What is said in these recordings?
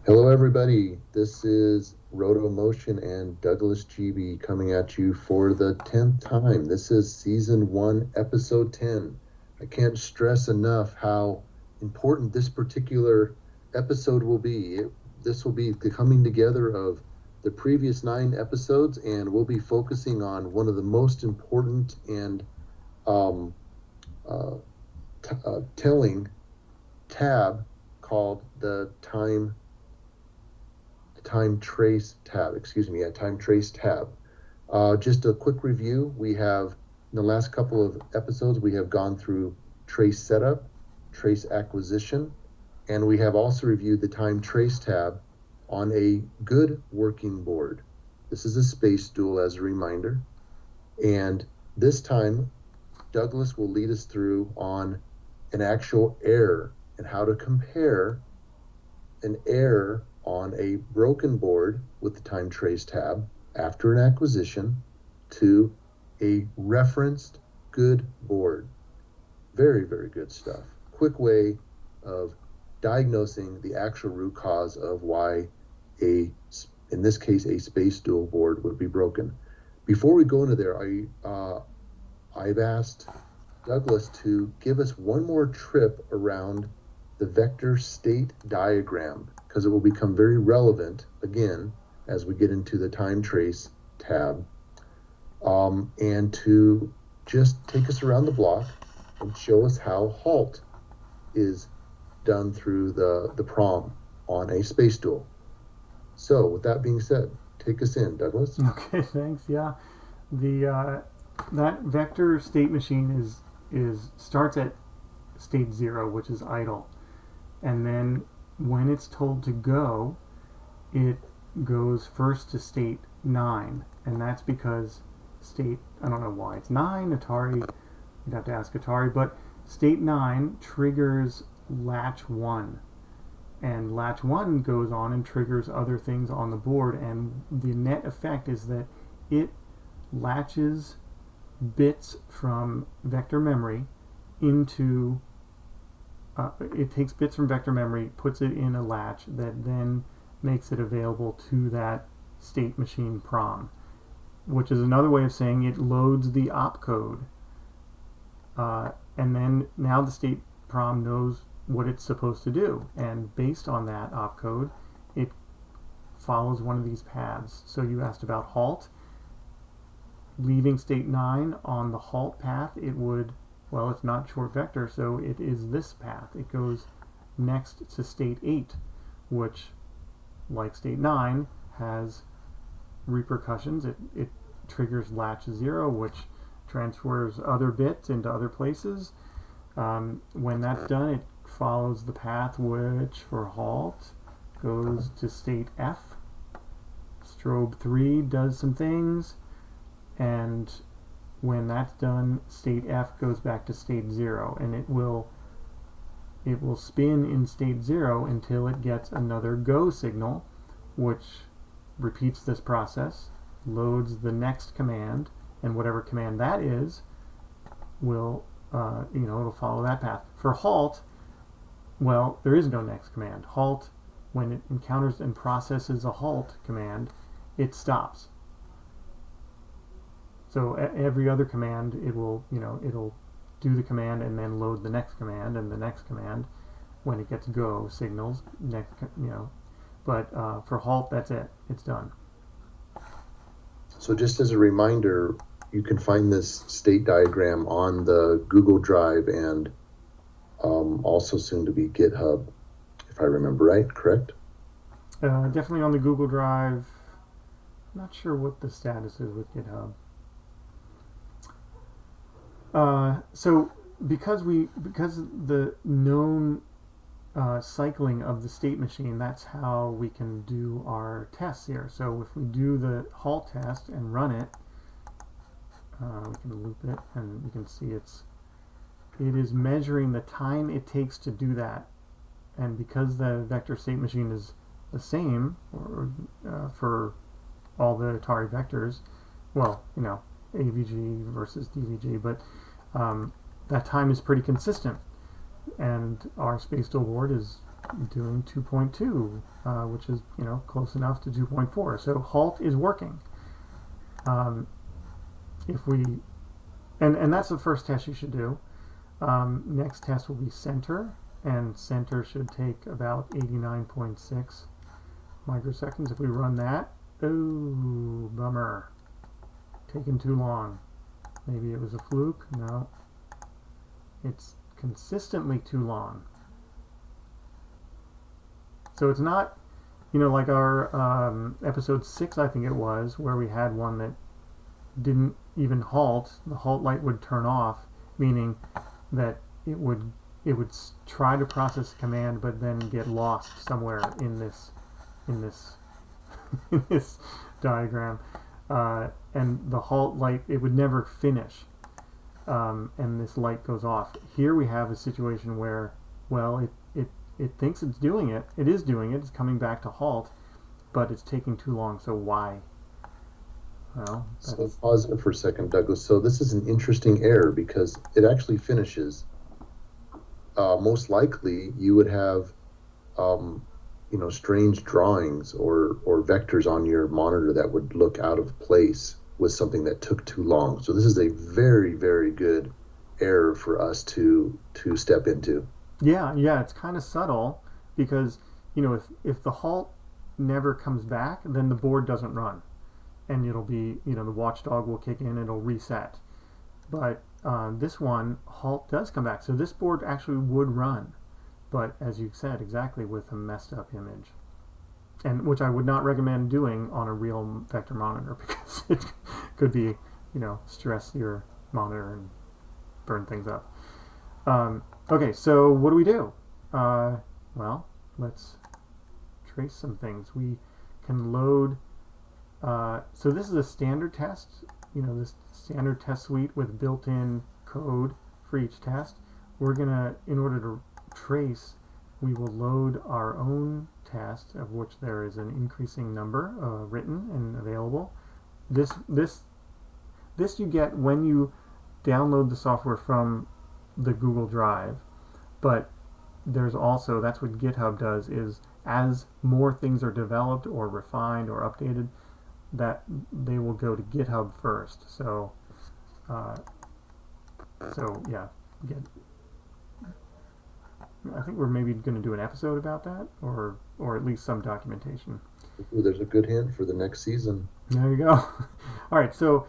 Hello, everybody. This is Roto Motion and Douglas GB coming at you for the 10th time. This is Season 1, Episode 10. I can't stress enough how important this particular episode will be. This will be the coming together of the previous 9 episodes, and we'll be focusing on one of the most important and um, telling tab called the time trace tab. Time trace tab. Just a quick review. We have, in the last couple of episodes, we have gone through trace setup, trace acquisition, and we have also reviewed the time trace tab on a good working board. This is a space dual, as a reminder. And this time, Douglas will lead us through on an actual error and how to compare an error on a broken board with the time trace tab after an acquisition to a referenced good board. Very, very good stuff. Quick way of diagnosing the actual root cause of why in this case, a space dual board would be broken. Before we go into there, I've asked Douglas to give us one more trip around the vector state diagram, because it will become very relevant again as we get into the time trace tab, and to just take us around the block and show us how halt is done through the prom on a space dual. So with that being said, take us in, Douglas. Okay, thanks. Yeah, the that vector state machine starts at state 0, which is idle, and then when it's told to go, it goes first to state 9, and that's because I don't know why it's 9, Atari, you'd have to ask Atari, but state 9 triggers latch 1, and latch 1 goes on and triggers other things on the board, and the net effect is that it latches bits from vector memory into it takes bits from vector memory, puts it in a latch that then makes it available to that state machine prom, which is another way of saying it loads the opcode, and then now the state prom knows what it's supposed to do, and based on that opcode it follows one of these paths. So you asked about halt. Leaving state 9 on the halt path, it would, well, it's not short vector, so it is this path. It goes next to state 8, which, like state 9, has repercussions. It triggers latch 0, which transfers other bits into other places. When that's done, it follows the path which, for halt, goes to state F. Strobe 3 does some things, and when that's done, state F goes back to state 0, and it will spin in state 0 until it gets another go signal, which repeats this process, loads the next command, and whatever command that is will it'll follow that path. For halt, well, there is no next command. Halt, when it encounters and processes a halt command, it stops. So every other command, it'll do the command and then load the next command, and the next command, when it gets go signals, but for halt, that's it. It's done. So just as a reminder, you can find this state diagram on the Google Drive and also soon to be GitHub, if I remember right, correct? Definitely on the Google Drive. I'm not sure what the status is with GitHub. So because the known cycling of the state machine, that's how we can do our tests here. So if we do the halt test and run it, we can loop it, and you can see it is measuring the time it takes to do that. And because the vector state machine is the same for all the Atari vectors, well, AVG versus DVG, but that time is pretty consistent, and our space dual board is doing 2.2, which is, close enough to 2.4. So halt is working. If we, and that's the first test you should do. Next test will be center, and center should take about 89.6 microseconds. If we run that, oh, bummer, taking too long. Maybe it was a fluke. No, it's consistently too long. So it's not, like our episode 6, I think it was, where we had one that didn't even halt. The halt light would turn off, meaning that it would try to process a command but then get lost somewhere in this in this diagram, and the halt light, it would never finish, and this light goes off. Here we have a situation where, well, it thinks it's doing it. It is doing it. It's coming back to halt, but it's taking too long. So why? Well, so pause it for a second, Douglas. So this is an interesting error because it actually finishes. Most likely, you would have, strange drawings or vectors on your monitor that would look out of place with something that took too long. So this is a very, very good error for us to step into. Yeah, it's kind of subtle because, if the halt never comes back, then the board doesn't run, and it'll be, the watchdog will kick in, it'll reset. But this one, halt does come back, so this board actually would run, but as you said, exactly, with a messed up image, and which I would not recommend doing on a real vector monitor because it could be, stress your monitor and burn things up. Okay, so what do we do? Well, let's trace some things. We can load, so this is a standard test, this standard test suite with built-in code for each test. We're gonna, in order to trace, we will load our own test, of which there is an increasing number written and available. This you get when you download the software from the Google Drive, but there's also, that's what GitHub does, is as more things are developed or refined or updated, that they will go to GitHub first. So yeah, I think we're maybe going to do an episode about that, or at least some documentation. Ooh, there's a good hint for the next season. There you go. All right, so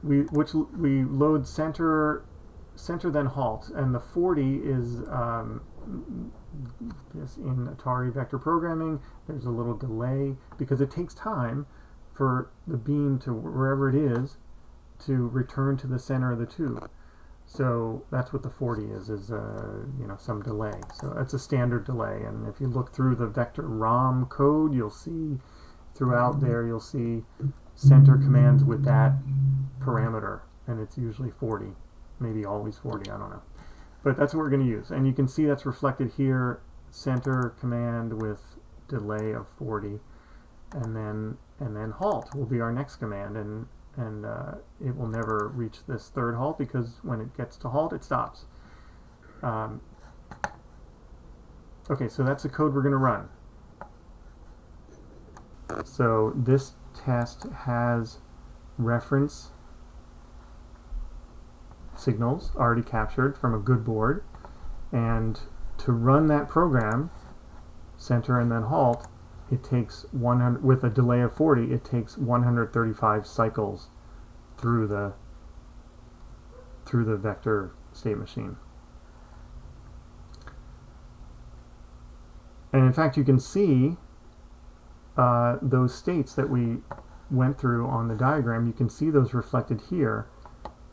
we load center then halt, and the 40 is this in Atari vector programming. There's a little delay because it takes time for the beam to wherever it is to return to the center of the tube. So that's what the 40 is some delay. So that's a standard delay, and if you look through the vector ROM code, you'll see throughout there, you'll see center commands with that parameter, and it's usually 40, maybe always 40, I don't know. But that's what we're going to use, and you can see that's reflected here, center command with delay of 40, and then halt will be our next command, and it will never reach this third halt because when it gets to halt, it stops. Okay, so that's the code we're going to run. So this test has reference signals already captured from a good board, and to run that program, center and then halt, it takes 100, with a delay of 40, it takes 135 cycles through the vector state machine. And in fact, you can see those states that we went through on the diagram. You can see those reflected here.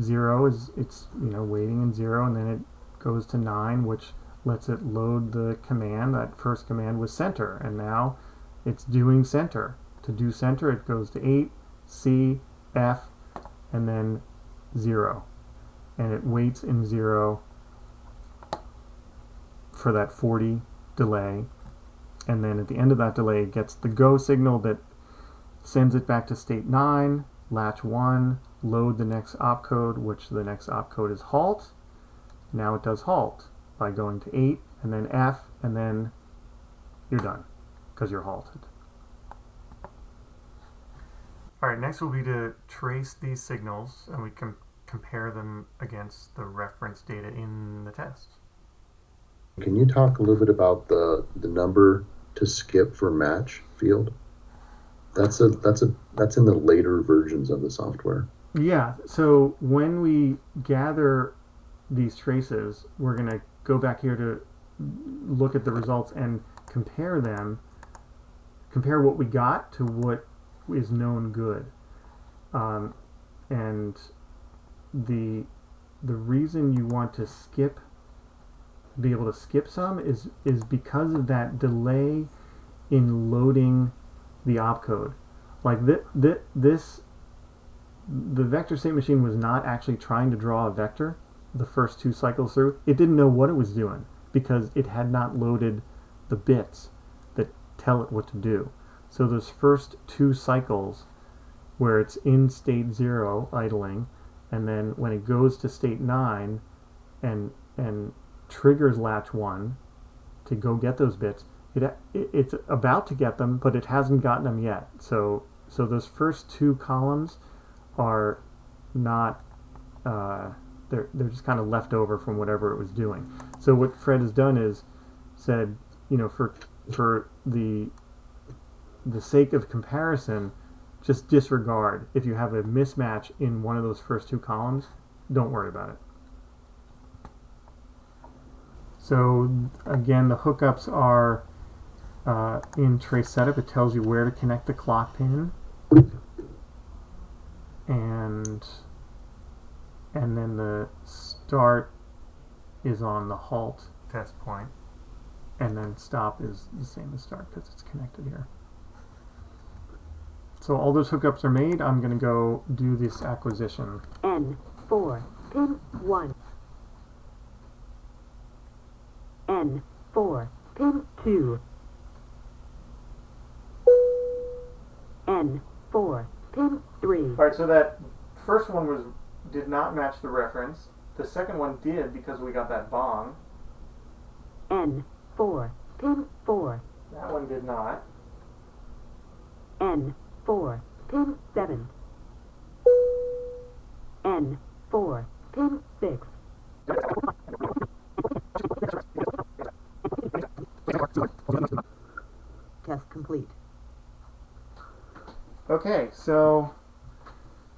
0 is, it's waiting in 0, and then it goes to 9, which lets it load the command. That first command was center, and now it's doing center. To do center, it goes to 8, C, F, and then 0. And it waits in 0 for that 40 delay. And then at the end of that delay, it gets the go signal that sends it back to state 9, latch 1, load the next opcode, which the next opcode is halt. Now it does halt by going to 8 and then F, and then you're done because you're halted. All right, next will be to trace these signals, and we can compare them against the reference data in the test. Can you talk a little bit about the number to skip for match field? That's in the later versions of the software. Yeah, so when we gather these traces, we're going to go back here to look at the results and compare them, compare what we got to what is known good. And the reason you want to be able to skip some is because of that delay in loading the opcode. Like the vector state machine was not actually trying to draw a vector the first 2 cycles through. It didn't know what it was doing because it had not loaded the bits that tell it what to do. So those first 2 cycles where it's in state 0 idling, and then when it goes to state 9 and triggers latch 1 to go get those bits, it's about to get them, but it hasn't gotten them yet. So those first 2 columns are not they're just kind of left over from whatever it was doing. So what Fred has done is said, for the sake of comparison, just disregard. If you have a mismatch in one of those first 2 columns, don't worry about it. So again, the hookups are in trace setup. It tells you where to connect the clock pin, and then the start is on the halt test point, and then stop is the same as start because it's connected here. So all those hookups are made. I'm going to go do this acquisition. N4, pin 1. N4, pin 2. N4, pin 3. All right, so that first one did not match the reference. The second one did because we got that bong. N4, pin 4. That one did not. N4, pin 7. N4, pin 6. Test complete. Okay, so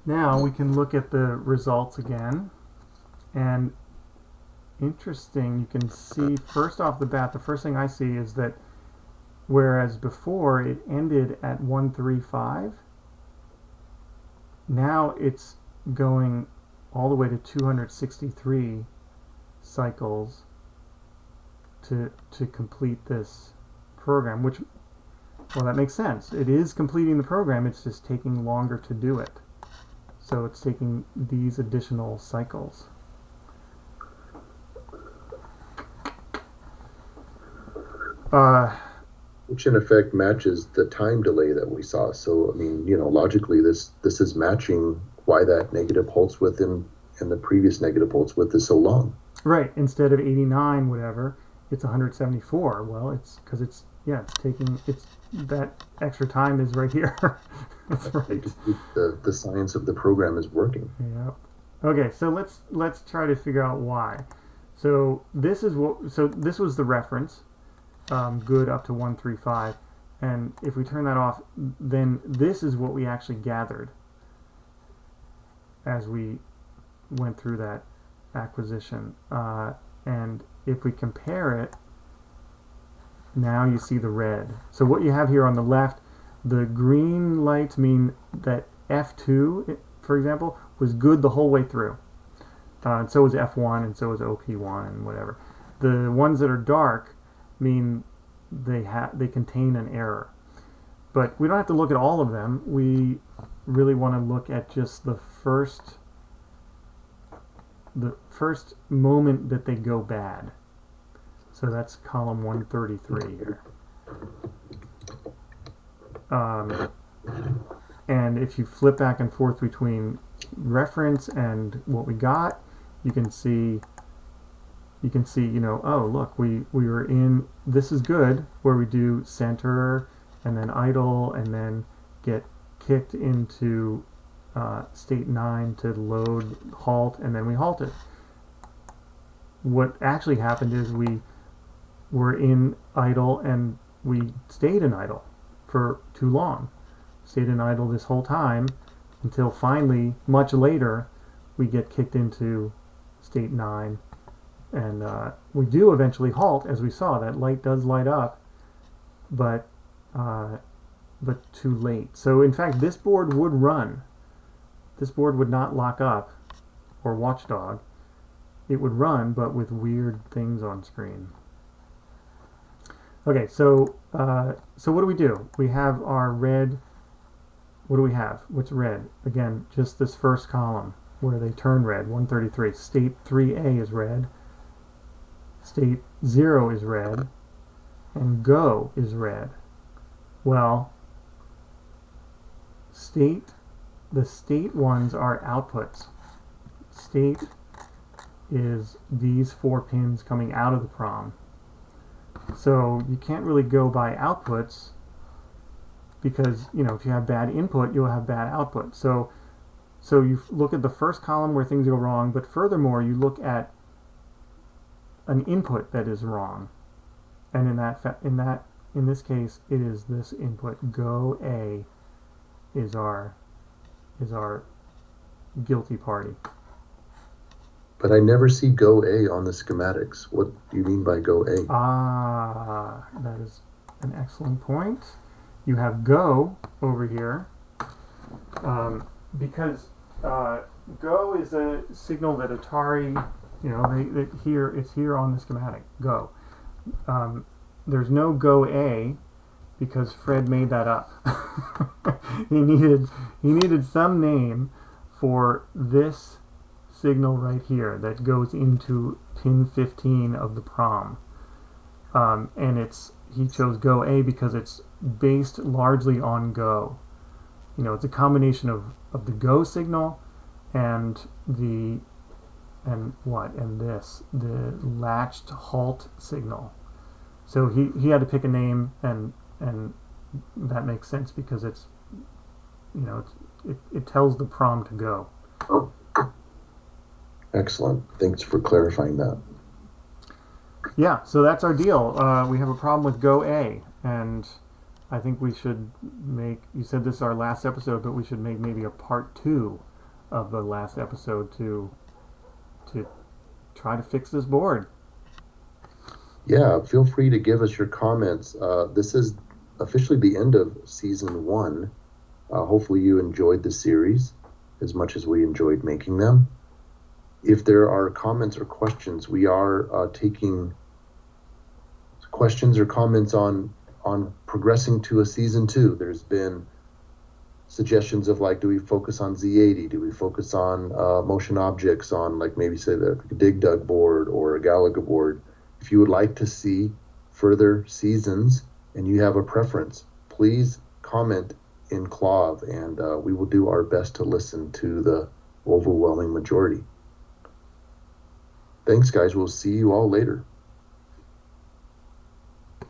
now we can look at the results again. And interesting, you can see first off the bat, the first thing I see is that whereas before it ended at 135, now it's going all the way to 263 cycles to complete this program, which, well, that makes sense. It is completing the program, it's just taking longer to do it. So it's taking these additional cycles. Which in effect matches the time delay that we saw. So, I mean, logically this is matching why that negative holds width and the previous negative holds width is so long. Right. Instead of 89, whatever, it's 174. Well, it's because it's that extra time is right here. That's right. The science of the program is working. Yeah. Okay, so let's try to figure out why. So this was the reference. Good up to 135, and if we turn that off, then this is what we actually gathered as we went through that acquisition, and if we compare it, now you see the red. So what you have here on the left, the green lights mean that F2, for example, was good the whole way through, and so was F1, and so was OP1, and whatever. The ones that are dark mean they contain an error, but we don't have to look at all of them. We really want to look at just the first moment that they go bad. So that's column 133 here. And if you flip back and forth between reference and what we got, you can see you can see, oh, look, we were in, this is good, where we do center and then idle and then get kicked into state 9 to load halt, and then we halted. What actually happened is we were in idle and we stayed in idle for too long. Stayed in idle this whole time until finally, much later, we get kicked into state 9. And we do eventually halt, as we saw. That light does light up, but too late. So in fact, this board would run. This board would not lock up or watchdog. It would run, but with weird things on screen. Okay, so what do we do? We have our red. What do we have? What's red? Again, just this first column where they turn red. 133. State 3A is red. State 0 is red. And go is red. Well, the state ones are outputs. State is these 4 pins coming out of the prom. So you can't really go by outputs because, if you have bad input, you'll have bad output. So you look at the first column where things go wrong, but furthermore, you look at an input that is wrong. And in this case, it is this input. Go A is our guilty party. But I never see go A on the schematics. What do you mean by go A? That is an excellent point. You have go over here because go is a signal that Atari, it's here on the schematic. Go. There's no go A because Fred made that up. he needed some name for this signal right here that goes into pin 15 of the prom, and he chose go A because it's based largely on go. It's a combination of the go signal and the latched halt signal. So he had to pick a name, and that makes sense because it tells the prom to go. Oh. Excellent. Thanks for clarifying that. Yeah, so that's our deal. We have a problem with go A, and I think we should you said this is our last episode, but we should make maybe a part 2 of the last episode to try to fix this board. Yeah, feel free to give us your comments. This is officially the end of season 1. Hopefully you enjoyed the series as much as we enjoyed making them. If there are comments or questions, we are taking questions or comments on progressing to a season 2. There's been suggestions of do we focus on Z80? Do we focus on motion objects on maybe say the Dig Dug board or a Galaga board? If you would like to see further seasons and you have a preference, please comment in CLOV, and we will do our best to listen to the overwhelming majority. Thanks, guys. We'll see you all later.